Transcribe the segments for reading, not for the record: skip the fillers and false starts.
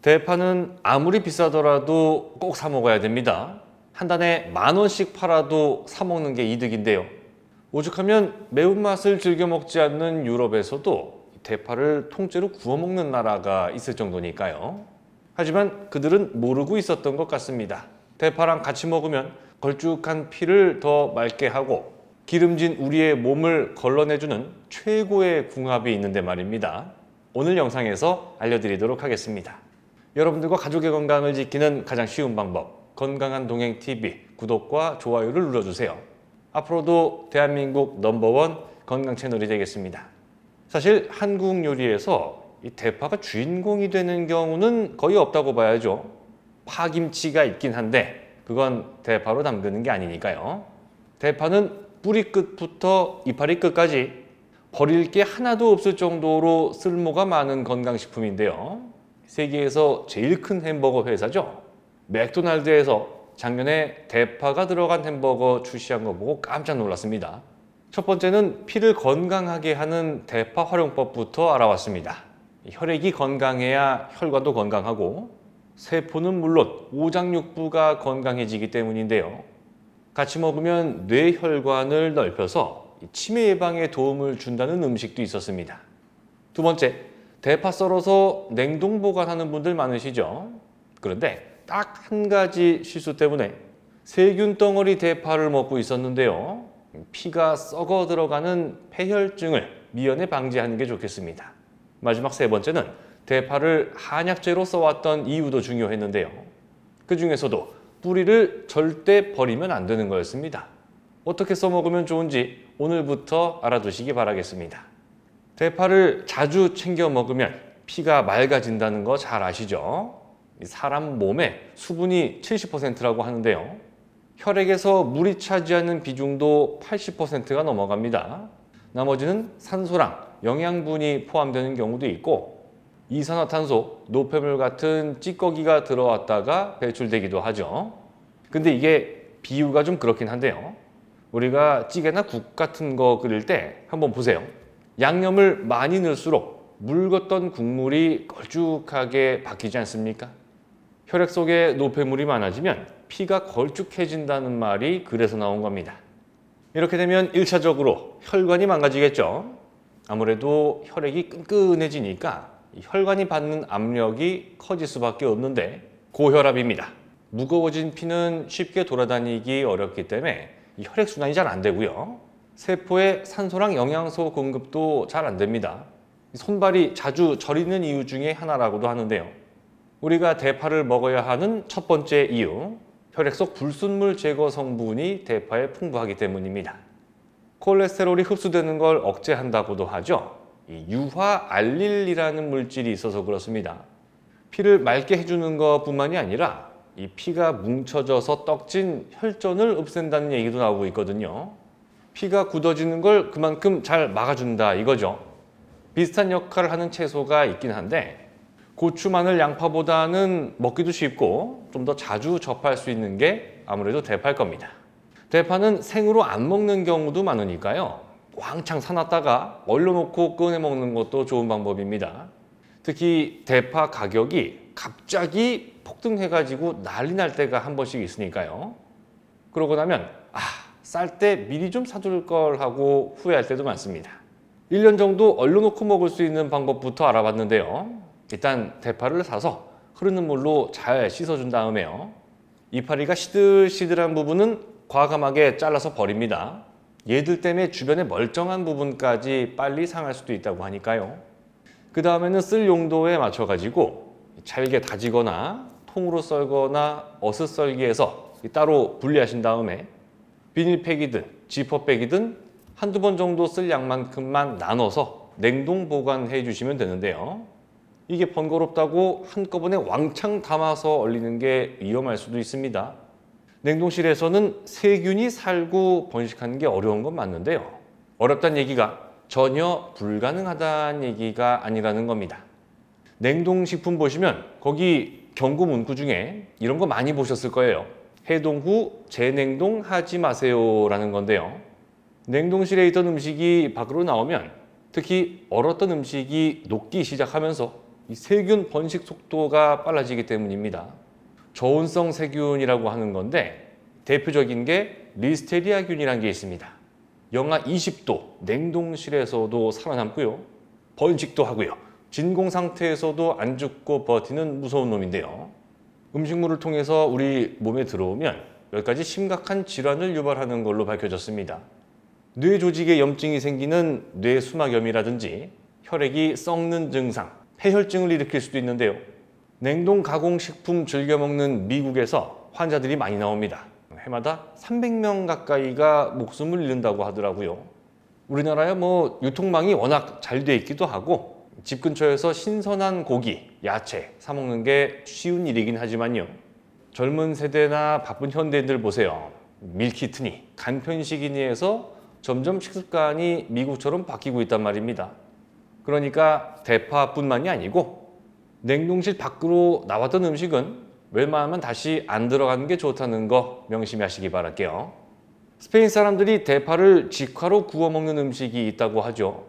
대파는 아무리 비싸더라도 꼭 사 먹어야 됩니다. 한 단에 10,000원씩 팔아도 사 먹는 게 이득인데요. 오죽하면 매운맛을 즐겨 먹지 않는 유럽에서도 대파를 통째로 구워 먹는 나라가 있을 정도니까요. 하지만 그들은 모르고 있었던 것 같습니다. 대파랑 같이 먹으면 걸쭉한 피를 더 맑게 하고 기름진 우리의 몸을 걸러내주는 최고의 궁합이 있는데 말입니다. 오늘 영상에서 알려드리도록 하겠습니다. 여러분들과 가족의 건강을 지키는 가장 쉬운 방법, 건강한 동행TV 구독과 좋아요를 눌러주세요. 앞으로도 대한민국 넘버원 건강 채널이 되겠습니다. 사실 한국 요리에서 이 대파가 주인공이 되는 경우는 거의 없다고 봐야죠. 파김치가 있긴 한데 그건 대파로 담그는 게 아니니까요. 대파는 뿌리 끝부터 이파리 끝까지 버릴 게 하나도 없을 정도로 쓸모가 많은 건강식품인데요. 세계에서 제일 큰 햄버거 회사죠. 맥도날드에서 작년에 대파가 들어간 햄버거 출시한 거 보고 깜짝 놀랐습니다. 첫 번째는 피를 건강하게 하는 대파 활용법부터 알아봤습니다. 혈액이 건강해야 혈관도 건강하고 세포는 물론 오장육부가 건강해지기 때문인데요. 같이 먹으면 뇌혈관을 넓혀서 치매 예방에 도움을 준다는 음식도 있었습니다. 두 번째, 대파 썰어서 냉동 보관하는 분들 많으시죠? 그런데 딱 한 가지 실수 때문에 세균 덩어리 대파를 먹고 있었는데요. 피가 썩어 들어가는 폐혈증을 미연에 방지하는 게 좋겠습니다. 마지막 세 번째는 대파를 한약재로 써왔던 이유도 중요했는데요. 그 중에서도 뿌리를 절대 버리면 안 되는 거였습니다. 어떻게 써먹으면 좋은지 오늘부터 알아두시기 바라겠습니다. 대파를 자주 챙겨 먹으면 피가 맑아진다는 거 잘 아시죠? 사람 몸에 수분이 70%라고 하는데요. 혈액에서 물이 차지하는 비중도 80%가 넘어갑니다. 나머지는 산소랑 영양분이 포함되는 경우도 있고 이산화탄소, 노폐물 같은 찌꺼기가 들어왔다가 배출되기도 하죠. 근데 이게 비유가 좀 그렇긴 한데요. 우리가 찌개나 국 같은 거 끓일 때 한번 보세요. 양념을 많이 넣을수록 묽었던 국물이 걸쭉하게 바뀌지 않습니까? 혈액 속에 노폐물이 많아지면 피가 걸쭉해진다는 말이 그래서 나온 겁니다. 이렇게 되면 1차적으로 혈관이 망가지겠죠. 아무래도 혈액이 끈끈해지니까 혈관이 받는 압력이 커질 수밖에 없는데 고혈압입니다. 무거워진 피는 쉽게 돌아다니기 어렵기 때문에 혈액순환이 잘 안 되고요. 세포에 산소랑 영양소 공급도 잘 안 됩니다. 손발이 자주 저리는 이유 중에 하나라고도 하는데요. 우리가 대파를 먹어야 하는 첫 번째 이유, 혈액 속 불순물 제거 성분이 대파에 풍부하기 때문입니다. 콜레스테롤이 흡수되는 걸 억제한다고도 하죠. 유화알릴이라는 물질이 있어서 그렇습니다. 피를 맑게 해주는 것뿐만이 아니라 이 피가 뭉쳐져서 떡진 혈전을 없앤다는 얘기도 나오고 있거든요. 피가 굳어지는 걸 그만큼 잘 막아준다 이거죠. 비슷한 역할을 하는 채소가 있긴 한데 고추, 마늘, 양파보다는 먹기도 쉽고 좀 더 자주 접할 수 있는 게 아무래도 대파일 겁니다. 대파는 생으로 안 먹는 경우도 많으니까요. 왕창 사놨다가 얼려놓고 꺼내 먹는 것도 좋은 방법입니다. 특히 대파 가격이 갑자기 폭등해가지고 난리 날 때가 한 번씩 있으니까요. 그러고 나면 쌀 때 미리 좀 사둘 걸 하고 후회할 때도 많습니다. 1년 정도 얼려놓고 먹을 수 있는 방법부터 알아봤는데요. 일단 대파를 사서 흐르는 물로 잘 씻어준 다음에요. 이파리가 시들시들한 부분은 과감하게 잘라서 버립니다. 얘들 때문에 주변의 멀쩡한 부분까지 빨리 상할 수도 있다고 하니까요. 그 다음에는 쓸 용도에 맞춰가지고 잘게 다지거나 통으로 썰거나 어슷썰기해서 따로 분리하신 다음에 비닐팩이든 지퍼백이든 한두 번 정도 쓸 양만큼만 나눠서 냉동 보관해 주시면 되는데요. 이게 번거롭다고 한꺼번에 왕창 담아서 얼리는 게 위험할 수도 있습니다. 냉동실에서는 세균이 살고 번식하는 게 어려운 건 맞는데요. 어렵다는 얘기가 전혀 불가능하다는 얘기가 아니라는 겁니다. 냉동식품 보시면 거기 경고 문구 중에 이런 거 많이 보셨을 거예요. 해동 후 재냉동하지 마세요 라는 건데요. 냉동실에 있던 음식이 밖으로 나오면 특히 얼었던 음식이 녹기 시작하면서 이 세균 번식 속도가 빨라지기 때문입니다. 저온성 세균이라고 하는 건데 대표적인 게 리스테리아균이라는 게 있습니다. 영하 20도 냉동실에서도 살아남고요. 번식도 하고요. 진공 상태에서도 안 죽고 버티는 무서운 놈인데요. 음식물을 통해서 우리 몸에 들어오면 몇 가지 심각한 질환을 유발하는 걸로 밝혀졌습니다. 뇌 조직에 염증이 생기는 뇌수막염이라든지 혈액이 썩는 증상, 폐혈증을 일으킬 수도 있는데요. 냉동 가공식품 즐겨 먹는 미국에서 환자들이 많이 나옵니다. 해마다 300명 가까이가 목숨을 잃는다고 하더라고요. 우리나라야 유통망이 워낙 잘 돼 있기도 하고 집 근처에서 신선한 고기, 야채 사 먹는 게 쉬운 일이긴 하지만요. 젊은 세대나 바쁜 현대인들 보세요. 밀키트니, 간편식이니 해서 점점 식습관이 미국처럼 바뀌고 있단 말입니다. 그러니까 대파뿐만이 아니고 냉동실 밖으로 나왔던 음식은 웬만하면 다시 안 들어가는 게 좋다는 거 명심하시기 바랄게요. 스페인 사람들이 대파를 직화로 구워 먹는 음식이 있다고 하죠.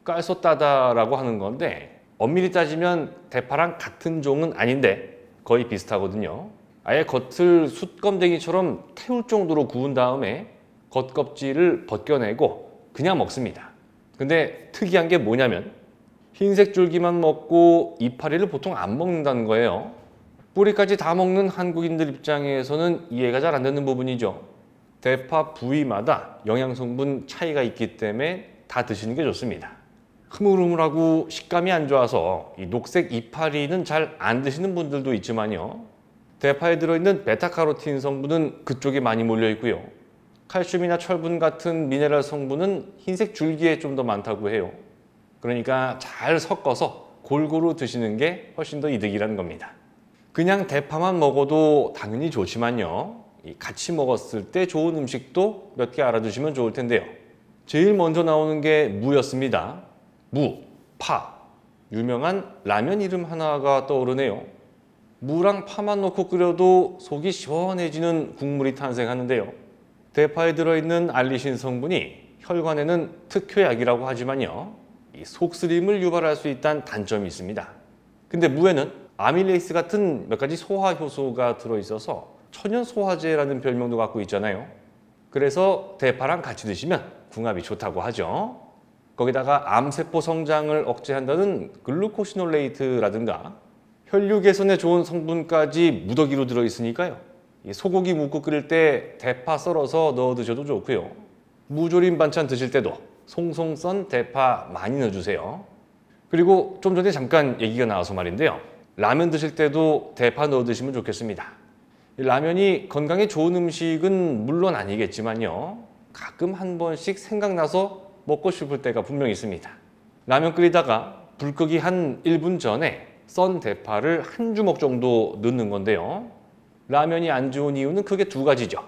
깔소따다라고 하는 건데 엄밀히 따지면 대파랑 같은 종은 아닌데 거의 비슷하거든요. 아예 겉을 숯검댕이처럼 태울 정도로 구운 다음에 겉껍질을 벗겨내고 그냥 먹습니다. 근데 특이한 게 뭐냐면 흰색 줄기만 먹고 이파리를 보통 안 먹는다는 거예요. 뿌리까지 다 먹는 한국인들 입장에서는 이해가 잘 안 되는 부분이죠. 대파 부위마다 영양 성분 차이가 있기 때문에 다 드시는 게 좋습니다. 흐물흐물하고 식감이 안 좋아서 이 녹색 이파리는 잘 안 드시는 분들도 있지만요. 대파에 들어있는 베타카로틴 성분은 그쪽에 많이 몰려 있고요. 칼슘이나 철분 같은 미네랄 성분은 흰색 줄기에 좀 더 많다고 해요. 그러니까 잘 섞어서 골고루 드시는 게 훨씬 더 이득이라는 겁니다. 그냥 대파만 먹어도 당연히 좋지만요. 같이 먹었을 때 좋은 음식도 몇 개 알아두시면 좋을 텐데요. 제일 먼저 나오는 게 무였습니다. 무, 파. 유명한 라면 이름 하나가 떠오르네요. 무랑 파만 넣고 끓여도 속이 시원해지는 국물이 탄생하는데요. 대파에 들어있는 알리신 성분이 혈관에는 특효약이라고 하지만요. 이 속쓰림을 유발할 수 있다는 단점이 있습니다. 근데 무에는 아밀레이스 같은 몇 가지 소화 효소가 들어있어서 천연 소화제라는 별명도 갖고 있잖아요. 그래서 대파랑 같이 드시면 궁합이 좋다고 하죠. 거기다가 암세포 성장을 억제한다는 글루코시놀레이트라든가 혈류 개선에 좋은 성분까지 무더기로 들어있으니까요. 소고기 묵국 끓일 때 대파 썰어서 넣어 드셔도 좋고요. 무조림 반찬 드실 때도 송송 썬 대파 많이 넣어주세요. 그리고 좀 전에 잠깐 얘기가 나와서 말인데요. 라면 드실 때도 대파 넣어 드시면 좋겠습니다. 라면이 건강에 좋은 음식은 물론 아니겠지만요. 가끔 한 번씩 생각나서 먹고 싶을 때가 분명히 있습니다. 라면 끓이다가 불 끄기 한 1분 전에 썬 대파를 한 주먹 정도 넣는 건데요. 라면이 안 좋은 이유는 크게 두 가지죠.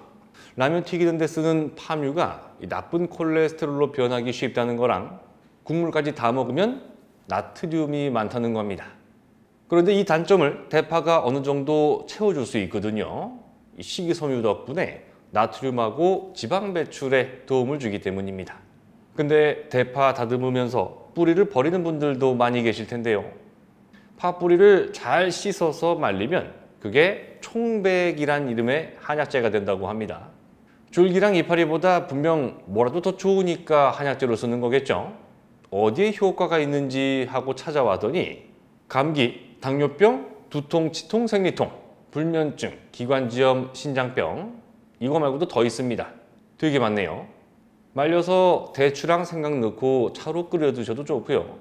라면 튀기는 데 쓰는 파뮤가 나쁜 콜레스테롤로 변하기 쉽다는 거랑 국물까지 다 먹으면 나트륨이 많다는 겁니다. 그런데 이 단점을 대파가 어느 정도 채워줄 수 있거든요. 식이섬유 덕분에 나트륨하고 지방 배출에 도움을 주기 때문입니다. 근데 대파 다듬으면서 뿌리를 버리는 분들도 많이 계실 텐데요. 파 뿌리를 잘 씻어서 말리면 그게 총백이란 이름의 한약재가 된다고 합니다. 줄기랑 이파리보다 분명 뭐라도 더 좋으니까 한약재로 쓰는 거겠죠. 어디에 효과가 있는지 하고 찾아왔더니 감기, 당뇨병, 두통, 치통, 생리통, 불면증, 기관지염, 신장병 이거 말고도 더 있습니다. 되게 많네요. 말려서 대추랑 생강 넣고 차로 끓여 드셔도 좋고요.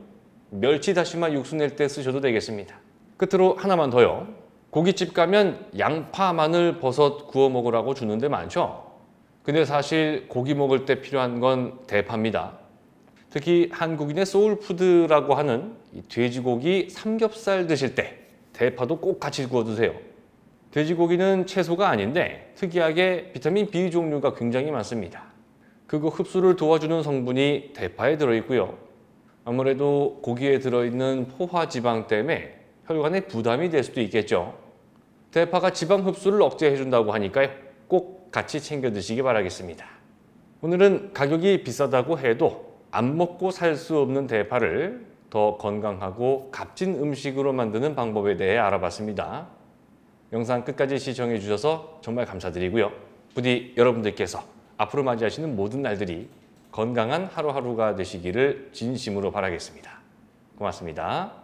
멸치 다시마 육수 낼 때 쓰셔도 되겠습니다. 끝으로 하나만 더요. 고깃집 가면 양파, 마늘, 버섯 구워 먹으라고 주는데 많죠. 근데 사실 고기 먹을 때 필요한 건 대파입니다. 특히 한국인의 소울푸드라고 하는 이 돼지고기 삼겹살 드실 때 대파도 꼭 같이 구워 드세요. 돼지고기는 채소가 아닌데 특이하게 비타민 B 종류가 굉장히 많습니다. 그거 흡수를 도와주는 성분이 대파에 들어있고요. 아무래도 고기에 들어있는 포화지방 때문에 혈관에 부담이 될 수도 있겠죠. 대파가 지방 흡수를 억제해준다고 하니까요. 꼭 같이 챙겨 드시기 바라겠습니다. 오늘은 가격이 비싸다고 해도 안 먹고 살 수 없는 대파를 더 건강하고 값진 음식으로 만드는 방법에 대해 알아봤습니다. 영상 끝까지 시청해 주셔서 정말 감사드리고요. 부디 여러분들께서 앞으로 맞이하시는 모든 날들이 건강한 하루하루가 되시기를 진심으로 바라겠습니다. 고맙습니다.